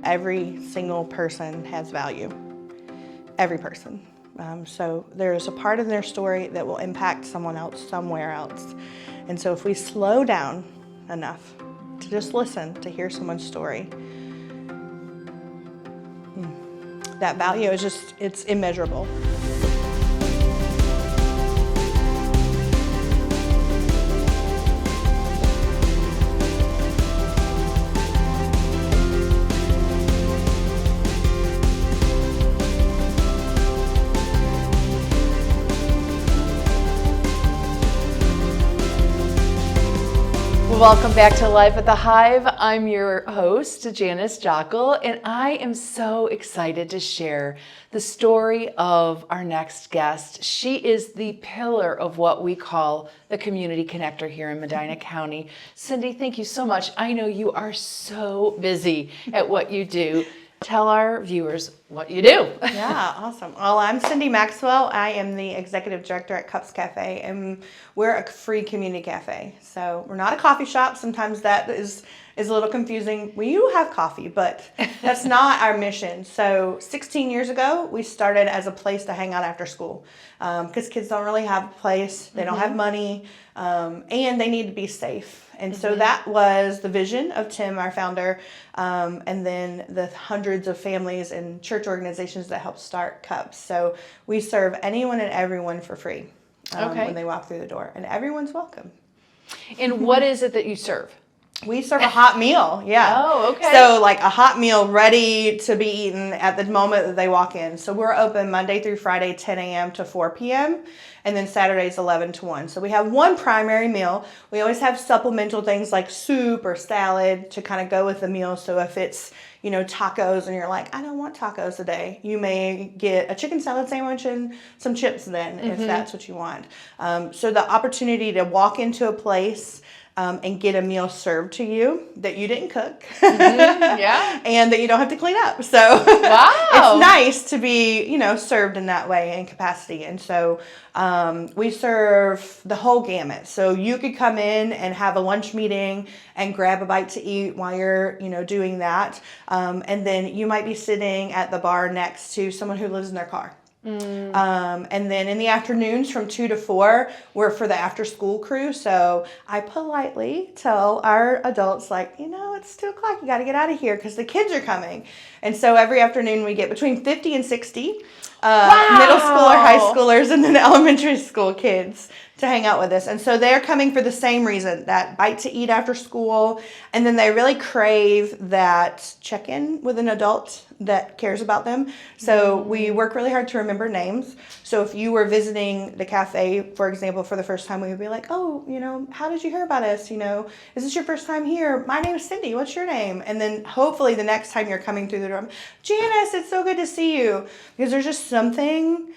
every single person has value. Every person. So there's a part of their story that will impact someone else somewhere else. And so if we slow down enough to just listen, to hear someone's story, that value is just, it's immeasurable. Welcome back to Live at the Hive. I'm your host, Janice Jokkel, and I am so excited to share the story of our next guest. She is the pillar of what we call the community connector here in Medina County. Cindy, thank you so much. I know you are so busy at what you do. Tell our viewers what you do. Yeah, awesome. Well, I'm Cindy Maxwell. I am the executive director at Cups Cafe, and we're a free community cafe. So we're not a coffee shop. Sometimes that is a little confusing. We do have coffee, but that's not our mission. So 16 years ago, we started as a place to hang out after school because kids don't really have a place. They don't have money, and they need to be safe. And so that was the vision of Tim, our founder, and then the hundreds of families and church organizations that help start Cups. So we serve anyone and everyone for free when they walk through the door, and everyone's welcome. And what is it that you serve? We serve a hot meal, yeah. Oh, okay. So like a hot meal ready to be eaten at the moment that they walk in. So we're open Monday through Friday, 10 a.m. to 4 p.m. and then Saturdays 11 to 1. So we have one primary meal. We always have supplemental things like soup or salad to kind of go with the meal. So if it's, you know, tacos and you're like, I don't want tacos today, you may get a chicken salad sandwich and some chips then if that's what you want. So the opportunity to walk into a place and get a meal served to you that you didn't cook, Yeah, and that you don't have to clean up. So wow, it's nice to be, you know, served in that way in capacity. And so we serve the whole gamut. So you could come in and have a lunch meeting and grab a bite to eat while you're, you know, doing that. And then you might be sitting at the bar next to someone who lives in their car. And then in the afternoons from 2 to 4, we're for the after school crew. So I politely tell our adults, like, you know, it's 2 o'clock, you got to get out of here because the kids are coming. And so every afternoon we get between 50 and 60 middle school or high schoolers and then elementary school kids to hang out with us. And so they're coming for the same reason, that bite to eat after school. And then they really crave that check-in with an adult that cares about them. So we work really hard to remember names. So if you were visiting the cafe, for example, for the first time, we would be like, oh, you know, how did you hear about us? You know, is this your first time here? My name is Cindy. What's your name? And then hopefully the next time you're coming through the door, Janice, it's so good to see you. Because there's just something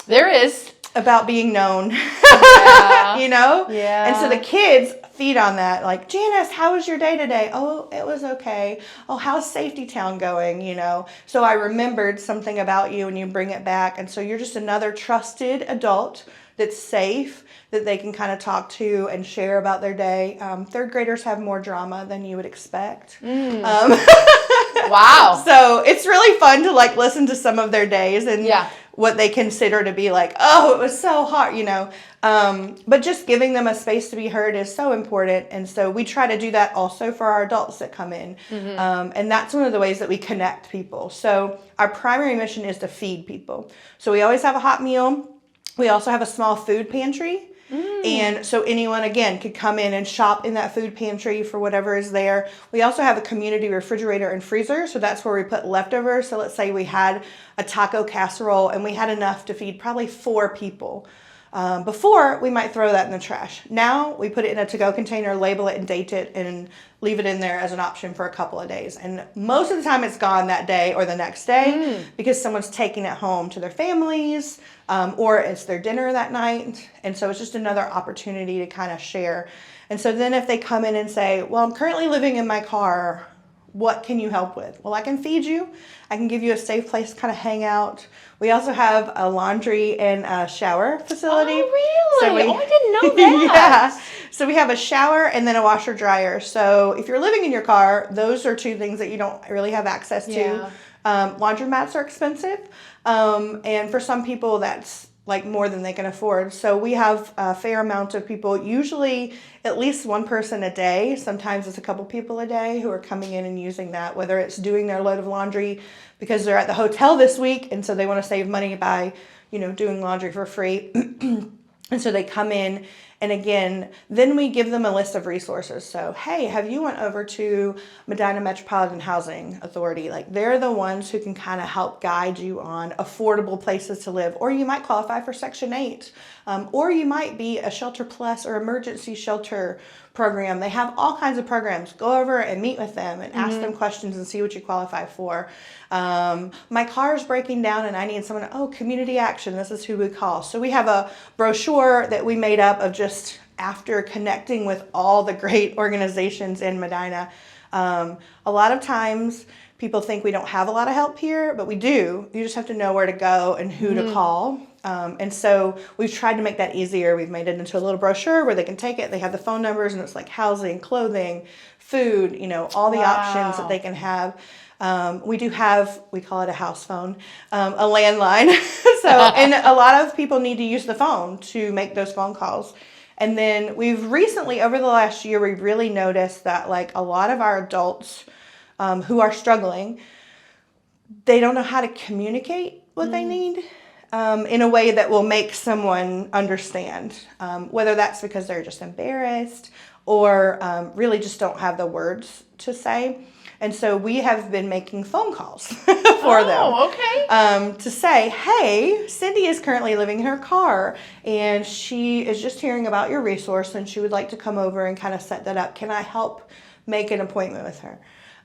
there is about being known, you know? Yeah. And so the kids feed on that, like, Janice, how was your day today? Oh, it was okay. Oh, how's Safety Town going, you know? So I remembered something about you and you bring it back. And so you're just another trusted adult that's safe, that they can kind of talk to and share about their day. Third graders have more drama than you would expect. Wow. So it's really fun to like listen to some of their days and what they consider to be like, oh, it was so hard, you know. But just giving them a space to be heard is so important. And so we try to do that also for our adults that come in. And that's one of the ways that we connect people. So our primary mission is to feed people. So we always have a hot meal. We also have a small food pantry. And so anyone, again, could come in and shop in that food pantry for whatever is there. We also have a community refrigerator and freezer. So that's where we put leftovers. So let's say we had a taco casserole and we had enough to feed probably 4 people. Before, we might throw that in the trash. Now, we put it in a to-go container, label it and date it, and leave it in there as an option for a couple of days. And most of the time, it's gone that day or the next day because someone's taking it home to their families, or it's their dinner that night. And so it's just another opportunity to kind of share. And so then if they come in and say, well, I'm currently living in my car, what can you help with? Well, I can feed you. I can give you a safe place to kind of hang out. We also have a laundry and a shower facility. Oh, really? So I didn't know that. Yeah. So we have a shower and then a washer dryer. So if you're living in your car, those are two things that you don't really have access to. Laundromats are expensive. And for some people that's like more than they can afford. So we have a fair amount of people, usually at least one person a day. Sometimes it's a couple people a day who are coming in and using that, whether it's doing their load of laundry because they're at the hotel this week and so they want to save money by, doing laundry for free. And so they come in, and again, then we give them a list of resources. So, hey, have you went over to Medina Metropolitan Housing Authority? Like, they're the ones who can kind of help guide you on affordable places to live. Or you might qualify for Section 8. Or you might be a Shelter Plus or emergency shelter program. They have all kinds of programs. Go over and meet with them and ask them questions and see what you qualify for. My car is breaking down and I need someone, community action, this is who we call. So we have a brochure that we made up of just after connecting with all the great organizations in Medina. A lot of times people think we don't have a lot of help here, but we do. You just have to know where to go and who to call. And so we've tried to make that easier. We've made it into a little brochure where they can take it. They have the phone numbers and it's like housing, clothing, food, all the options that they can have. We do have, we call it a house phone, a landline. And a lot of people need to use the phone to make those phone calls. And then we've recently, over the last year, we've really noticed that like a lot of our adults who are struggling, they don't know how to communicate what they need in a way that will make someone understand, whether that's because they're just embarrassed or really just don't have the words to say. And so we have been making phone calls for them to say, hey, Cindy is currently living in her car and she is just hearing about your resource and she would like to come over and kind of set that up. Can I help make an appointment with her?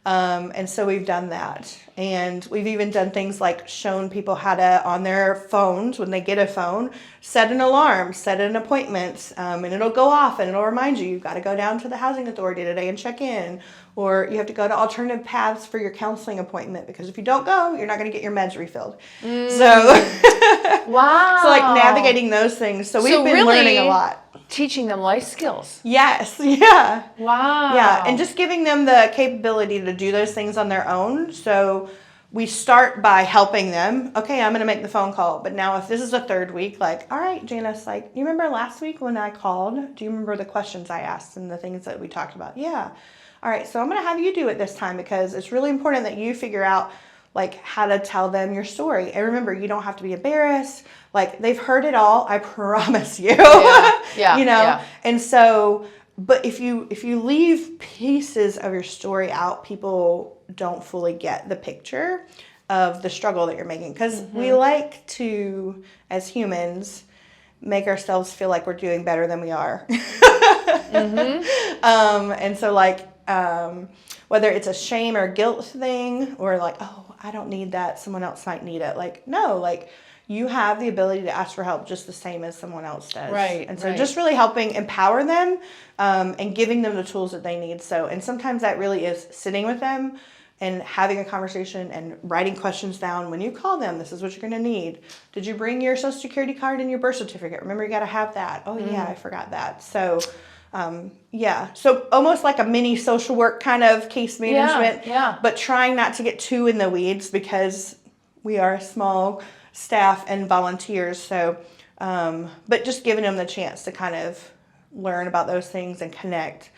And so we've done that. And we've even done things like shown people how to, on their phones, when they get a phone, set an alarm, set an appointment, and it'll go off and it'll remind you, you've got to go down to the housing authority today and check in. Or you have to go to alternative paths for your counseling appointment because if you don't go, you're not going to get your meds refilled. So, wow. So like navigating those things. So we've been learning a lot. Teaching them life skills. Yes. Yeah. Wow. Yeah. And just giving them the capability to do those things on their own. So we start by helping them. Okay, I'm going to make the phone call. But now if this is a third week, like, all right, Janice, like, you remember last week when I called? Do you remember the questions I asked and the things that we talked about? Yeah. All right. So I'm going to have you do it this time because it's really important that you figure out like how to tell them your story. And remember, you don't have to be embarrassed. Like they've heard it all, I promise you. Yeah. And so, but if you leave pieces of your story out, people don't fully get the picture of the struggle that you're making. Because we like to, as humans, make ourselves feel like we're doing better than we are. And so like, whether it's a shame or guilt thing or like, oh, I don't need that, someone else might need it. Like, no, like you have the ability to ask for help just the same as someone else does. Right. And so just really helping empower them and giving them the tools that they need. So, and sometimes that really is sitting with them and having a conversation and writing questions down. When you call them, this is what you're going to need. Did you bring your social security card and your birth certificate? Remember, you got to have that. Oh, yeah, I forgot that. So, so almost like a mini social work kind of case management, but trying not to get too in the weeds because we are a small staff and volunteers. So, but just giving them the chance to kind of learn about those things and connect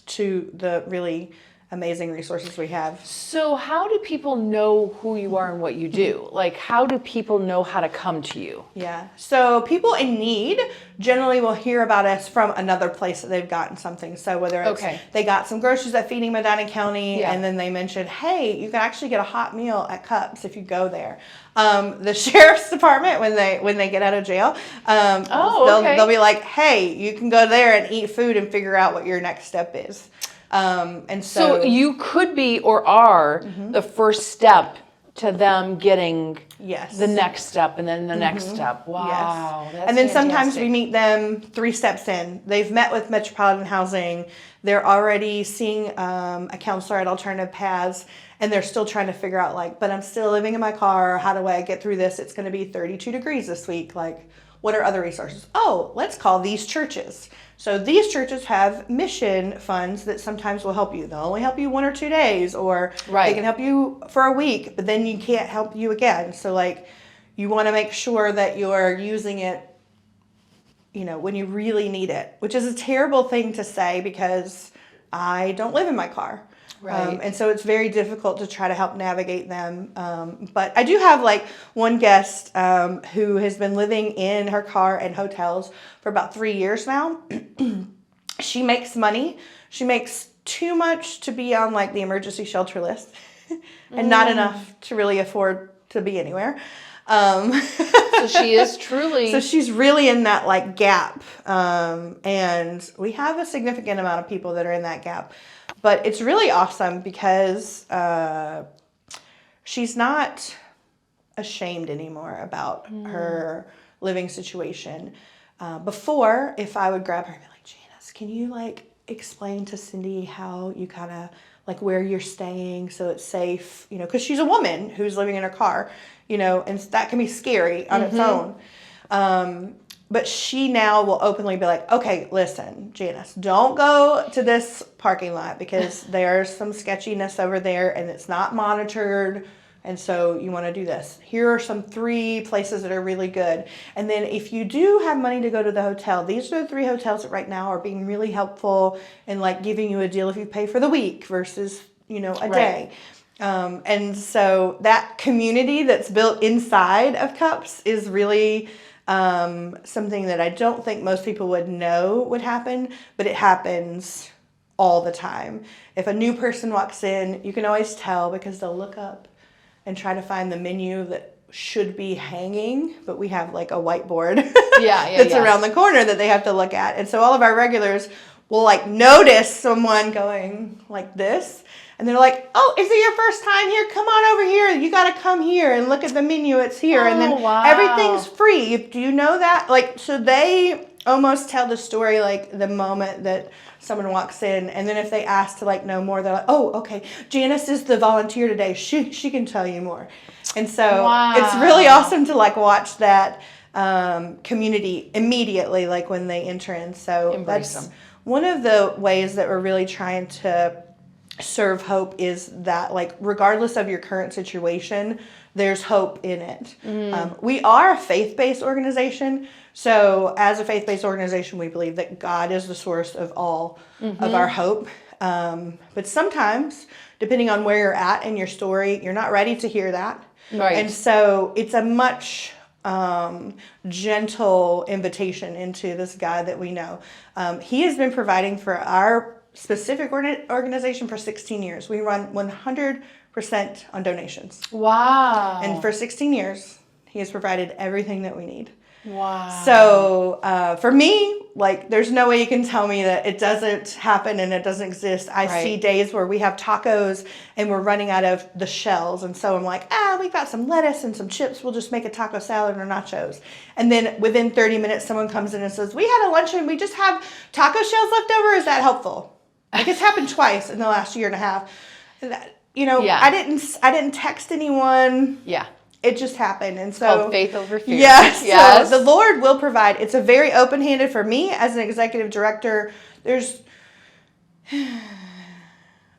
to the really amazing resources we have. So how do people know who you are and what you do? Like, how do people know how to come to you? Yeah. So people in need generally will hear about us from another place that they've gotten something. So whether it's they got some groceries at Feeding Medina County and then they mentioned, hey, you can actually get a hot meal at Cups if you go there. The sheriff's department, when they get out of jail, they'll be like, hey, you can go there and eat food and figure out what your next step is. And so you could be or are the first step to them getting the next step and then the next step. Wow. That's and then fantastic. Sometimes we meet them 3 steps in. They've met with Metropolitan Housing. They're already seeing a counselor at Alternative Paths, and they're still trying to figure out, like, but I'm still living in my car. How do I get through this? It's going to be 32 degrees this week. Like, what are other resources? Oh, let's call these churches. So these churches have mission funds that sometimes will help you. They'll only help you 1 or 2 days, or they can help you for a week, but then you can't help you again. So like, you want to make sure that you're using it, you know, when you really need it, which is a terrible thing to say because I don't live in my car. Right. And so it's very difficult to try to help navigate them. But I do have like one guest who has been living in her car and hotels for about 3 years now. She makes money. She makes too much to be on like the emergency shelter list and not enough to really afford to be anywhere. So she is truly. So she's really in that like gap. And we have a significant amount of people that are in that gap. But it's really awesome because she's not ashamed anymore about her living situation. Before, if I would grab her and be like, Janice, can you like explain to Cindy how you kind of like where you're staying so it's safe, you know, because she's a woman who's living in her car, you know, and that can be scary on its own. But she now will openly be like, okay, listen, Janice, don't go to this parking lot because there's some sketchiness over there and it's not monitored. And so you want to do this. Here are some 3 places that are really good. And then if you do have money to go to the hotel, these are the 3 hotels that right now are being really helpful and like giving you a deal if you pay for the week versus, you know, a day. And so that community that's built inside of Cups is really something that I don't think most people would know would happen, but it happens all the time. If a new person walks in, you can always tell because they'll look up and try to find the menu that should be hanging, but we have like a whiteboard that's around the corner that they have to look at. And so all of our regulars will like notice someone going like this. And they're like, oh, is it your first time here? Come on over here. You got to come here and look at the menu. It's here. And then everything's free. Do you know that? Like, so they almost tell the story like the moment that someone walks in. And then if they ask to like know more, they're like, oh, okay, Janice is the volunteer today. She can tell you more. And so it's really awesome to like watch that community immediately, like when they enter in. So that's one of the ways that we're really trying to serve hope is that like regardless of your current situation, there's hope in it. We are a faith-based organization. So as a faith-based organization, we believe that God is the source of all of our hope. But sometimes, depending on where you're at in your story, you're not ready to hear that. Right. And so it's a much gentle invitation into this God that we know. He has been providing for our specific organization for 16 years. We run 100% on donations. Wow. And for 16 years, he has provided everything that we need. Wow. So for me, like, there's no way you can tell me that it doesn't happen and it doesn't exist. I see days where we have tacos and we're running out of the shells. And so I'm like, we got some lettuce and some chips. We'll just make a taco salad or nachos. And then within 30 minutes, someone comes in and says, we had a luncheon. We just have taco shells left over. Is that helpful? Like, it's happened twice in the last year and a half. And that, you know, I didn't text anyone. Yeah. It just happened. And so called faith over fear. Yes. So the Lord will provide. It's a very open-handed for me as an executive director. There's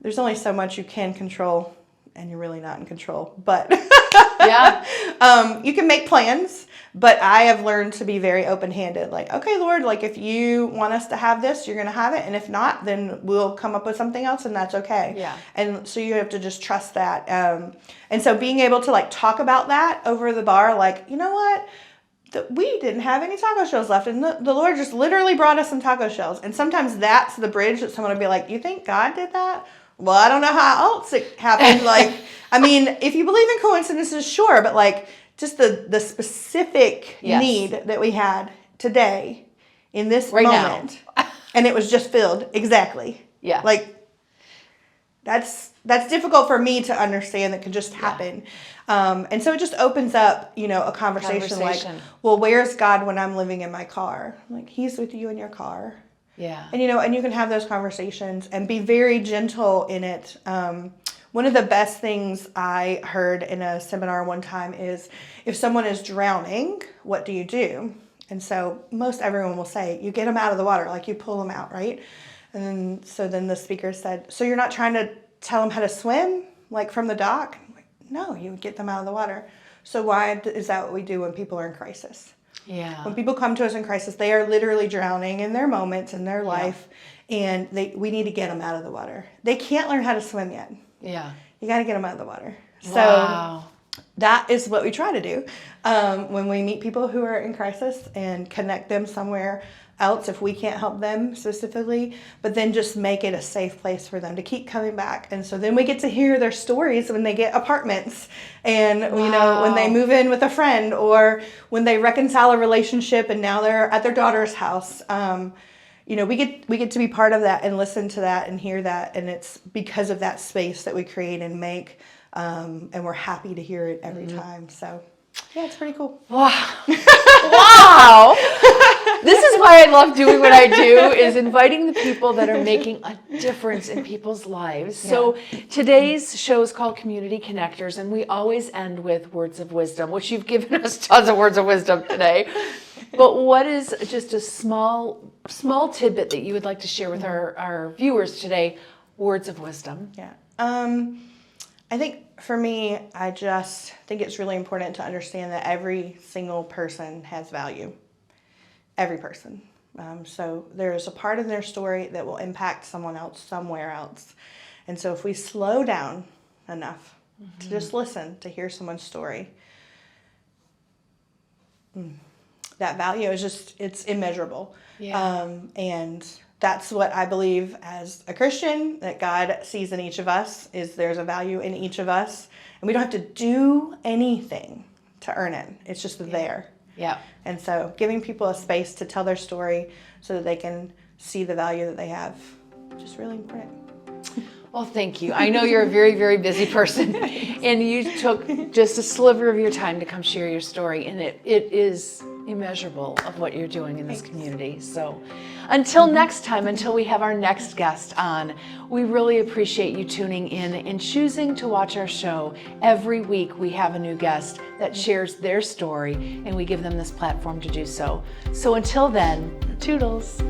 only so much you can control, and you're really not in control. But you can make plans, but I have learned to be very open-handed. Like, okay, Lord, like if you want us to have this, you're going to have it. And if not, then we'll come up with something else, and that's okay. Yeah. And so you have to just trust that. And so being able to like talk about that over the bar, like, you know what? We didn't have any taco shells left, and the Lord just literally brought us some taco shells. And sometimes that's the bridge that someone would be like, you think God did that? Well, I don't know how else it happened. Like, I mean, if you believe in coincidences, sure, but like just the specific need that we had today in this moment, and it was just filled exactly. Yeah, like that's difficult for me to understand. That could just happen, and so it just opens up, you know, a conversation. Like, well, where's God when I'm living in my car? Like, He's with you in your car. Yeah. And, you know, and you can have those conversations and be very gentle in it. One of the best things I heard in a seminar one time is if someone is drowning, what do you do? And so most everyone will say, you get them out of the water, like you pull them out, right? And so then the speaker said, so you're not trying to tell them how to swim, like from the dock? I'm like, no, you get them out of the water. So why is that what we do when people are in crisis? Yeah. When people come to us in crisis, they are literally drowning in their moments in their life, and we need to get them out of the water. They can't learn how to swim yet. Yeah. You got to get them out of the water. Wow. So that is what we try to do when we meet people who are in crisis, and connect them somewhere else if we can't help them specifically, but then just make it a safe place for them to keep coming back. And so then we get to hear their stories when they get apartments, and you know, when they move in with a friend, or when they reconcile a relationship and now they're at their daughter's house. You know, we get to be part of that and listen to that and hear that, and it's because of that space that we create and make, and we're happy to hear it every time. So yeah, it's pretty cool. Wow. Wow. This is why I love doing what I do, is inviting the people that are making a difference in people's lives. Yeah. So today's show is called Community Connectors, and we always end with words of wisdom, which you've given us tons of words of wisdom today. But what is just a small tidbit that you would like to share with our viewers today? Words of wisdom. Yeah. I think for me, I just think it's really important to understand that every single person has value. Every person. So there's a part in their story that will impact someone else somewhere else. And so if we slow down enough to just listen, to hear someone's story, that value is just, it's immeasurable. Yeah. And that's what I believe as a Christian, that God sees in each of us, is there's a value in each of us. And we don't have to do anything to earn it. It's just there. Yeah. And so giving people a space to tell their story so that they can see the value that they have, just really important. Well, thank you. I know you're a very, very busy person, and you took just a sliver of your time to come share your story, and it is immeasurable of what you're doing in this community. So until next time, until we have our next guest on, we really appreciate you tuning in and choosing to watch our show. Every week we have a new guest that shares their story, and we give them this platform to do so. So until then, toodles.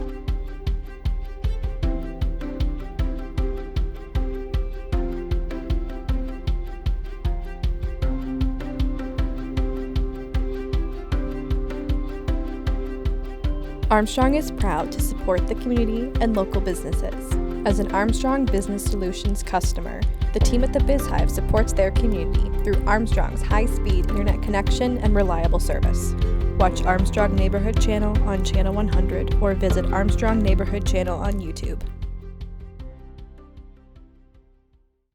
Armstrong is proud to support the community and local businesses. As an Armstrong Business Solutions customer, the team at the Biz Hive supports their community through Armstrong's high-speed internet connection and reliable service. Watch Armstrong Neighborhood Channel on Channel 100 or visit Armstrong Neighborhood Channel on YouTube.